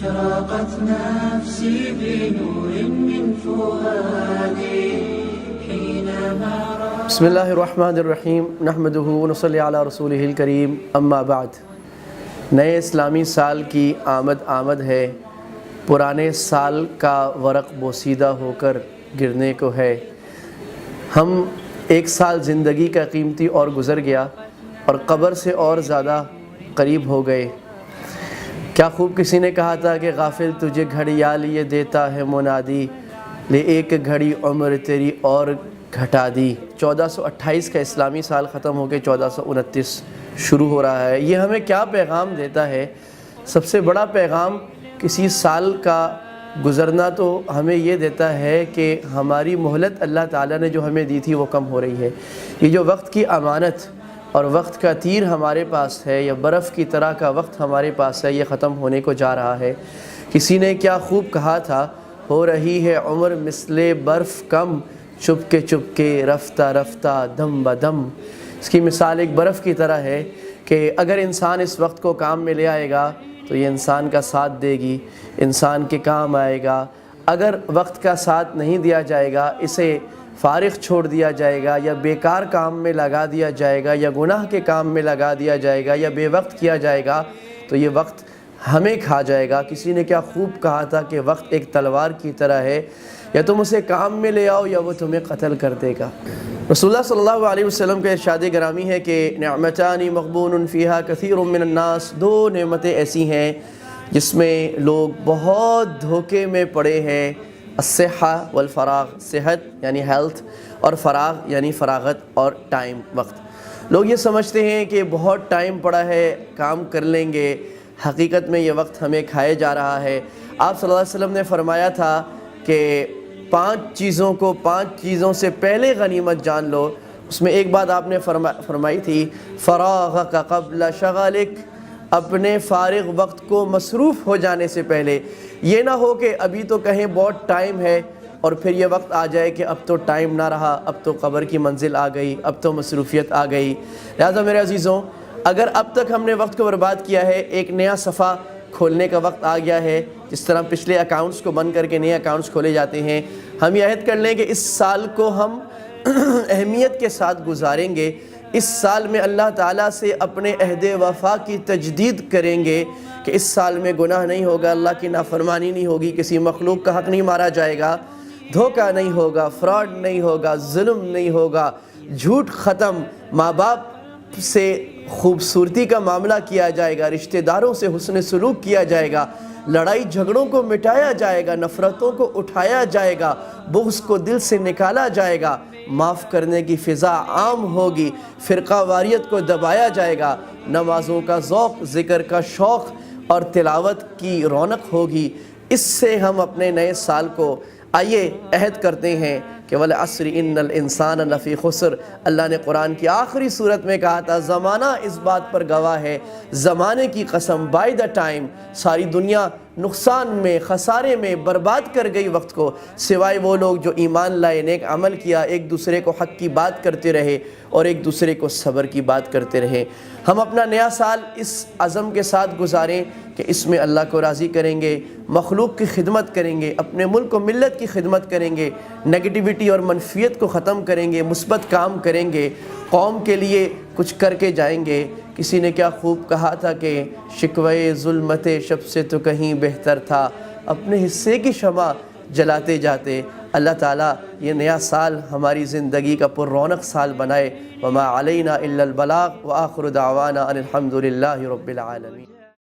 أشرقت نفسي بنور من فؤادي حينما بسم اللہ الرحمن الرحیم نحمده ونصلی علی رسولہ الکریم اما بعد۔ نئے اسلامی سال کی آمد ہے، پرانے سال کا ورق بوسیدہ ہو کر گرنے کو ہے۔ ہم ایک سال زندگی کا قیمتی اور گزر گیا اور قبر سے اور زیادہ قریب ہو گئے۔ کیا خوب کسی نے کہا تھا کہ غافل تجھے گھڑیال یہ دیتا ہے منادی، لے ایک گھڑی عمر تیری اور گھٹا دی۔ 1428 کا اسلامی سال ختم ہو کے 1429 شروع ہو رہا ہے۔ یہ ہمیں کیا پیغام دیتا ہے؟ سب سے بڑا پیغام کسی سال کا گزرنا تو ہمیں یہ دیتا ہے کہ ہماری مہلت اللہ تعالیٰ نے جو ہمیں دی تھی وہ کم ہو رہی ہے۔ یہ جو وقت کی امانت اور وقت کا تیر ہمارے پاس ہے، یا برف کی طرح کا وقت ہمارے پاس ہے، یہ ختم ہونے کو جا رہا ہے۔ کسی نے کیا خوب کہا تھا، ہو رہی ہے عمر مثل برف کم، چپ کے رفتہ رفتہ دم بدم۔ اس کی مثال ایک برف کی طرح ہے کہ اگر انسان اس وقت کو کام میں لے آئے گا تو یہ انسان کا ساتھ دے گی، انسان کے کام آئے گا۔ اگر وقت کا ساتھ نہیں دیا جائے گا، اسے فارغ چھوڑ دیا جائے گا، یا بیکار کام میں لگا دیا جائے گا، یا گناہ کے کام میں لگا دیا جائے گا، یا بے وقت کیا جائے گا، تو یہ وقت ہمیں کھا جائے گا۔ کسی نے کیا خوب کہا تھا کہ وقت ایک تلوار کی طرح ہے، یا تم اسے کام میں لے آؤ یا وہ تمہیں قتل کر دے گا۔ رسول اللہ صلی اللہ علیہ وسلم کا ارشاد گرامی ہے کہ نعمتان مغبون فیہا کثیر من الناس، دو نعمتیں ایسی ہیں جس میں لوگ بہت دھوکے میں پڑے ہیں، الصحہ والفراغ، صحت یعنی ہیلتھ، اور فراغ یعنی فراغت اور ٹائم، وقت۔ لوگ یہ سمجھتے ہیں کہ بہت ٹائم پڑا ہے، کام کر لیں گے، حقیقت میں یہ وقت ہمیں کھائے جا رہا ہے۔ آپ صلی اللہ علیہ وسلم نے فرمایا تھا کہ 5 چیزوں سے پہلے غنیمت جان لو۔ اس میں ایک بات آپ نے فرمائی تھی، فراغک قبل شغلک، اپنے فارغ وقت کو مصروف ہو جانے سے پہلے۔ یہ نہ ہو کہ ابھی تو کہیں بہت ٹائم ہے اور پھر یہ وقت آ جائے کہ اب تو ٹائم نہ رہا، اب تو قبر کی منزل آ گئی، اب تو مصروفیت آ گئی۔ لہٰذا میرے عزیزوں، اگر اب تک ہم نے وقت کو برباد کیا ہے، ایک نیا صفحہ کھولنے کا وقت آ گیا ہے۔ جس طرح پچھلے اکاؤنٹس کو بند کر کے نئے اکاؤنٹس کھولے جاتے ہیں، ہم یہ عہد کر لیں کہ اس سال کو ہم اہمیت کے ساتھ گزاریں گے۔ اس سال میں اللہ تعالیٰ سے اپنے عہد وفا کی تجدید کریں گے کہ اس سال میں گناہ نہیں ہوگا، اللہ کی نافرمانی نہیں ہوگی، کسی مخلوق کا حق نہیں مارا جائے گا، دھوکہ نہیں ہوگا، فراڈ نہیں ہوگا، ظلم نہیں ہوگا، جھوٹ ختم، ماں باپ سے خوبصورتی کا معاملہ کیا جائے گا، رشتہ داروں سے حسن سلوک کیا جائے گا، لڑائی جھگڑوں کو مٹایا جائے گا، نفرتوں کو اٹھایا جائے گا، بغض کو دل سے نکالا جائے گا، معاف کرنے کی فضا عام ہوگی، فرقہ واریت کو دبایا جائے گا، نمازوں کا ذوق، ذکر کا شوق اور تلاوت کی رونق ہوگی۔ اس سے ہم اپنے نئے سال کو آئیے عہد کرتے ہیں کہ وَالْعَصْرِ إِنَّ الْإِنسَانَ لَفِي خُسْرٍ۔ اللہ نے قرآن کی آخری صورت میں کہا تھا، زمانہ اس بات پر گواہ ہے، زمانے کی قسم، بائی دا ٹائم، ساری دنیا نقصان میں، خسارے میں برباد کر گئی وقت کو، سوائے وہ لوگ جو ایمان لائے، نیک عمل کیا، ایک دوسرے کو حق کی بات کرتے رہے اور ایک دوسرے کو صبر کی بات کرتے رہے۔ ہم اپنا نیا سال اس عزم کے ساتھ گزاریں کہ اس میں اللہ کو راضی کریں گے، مخلوق کی خدمت کریں گے، اپنے ملک و ملت کی خدمت کریں گے، نیگیٹیوٹی اور منفیت کو ختم کریں گے، مثبت کام کریں گے، قوم کے لیے کچھ کر کے جائیں گے۔ کسی نے کیا خوب کہا تھا کہ شکوے ظلمت شب سے تو کہیں بہتر تھا، اپنے حصے کی شمع جلاتے جاتے۔ اللہ تعالیٰ یہ نیا سال ہماری زندگی کا پر رونق سال بنائے۔ وما علینا الا البلاغ، وآخر دعوانا ان الحمد للہ رب العالمین۔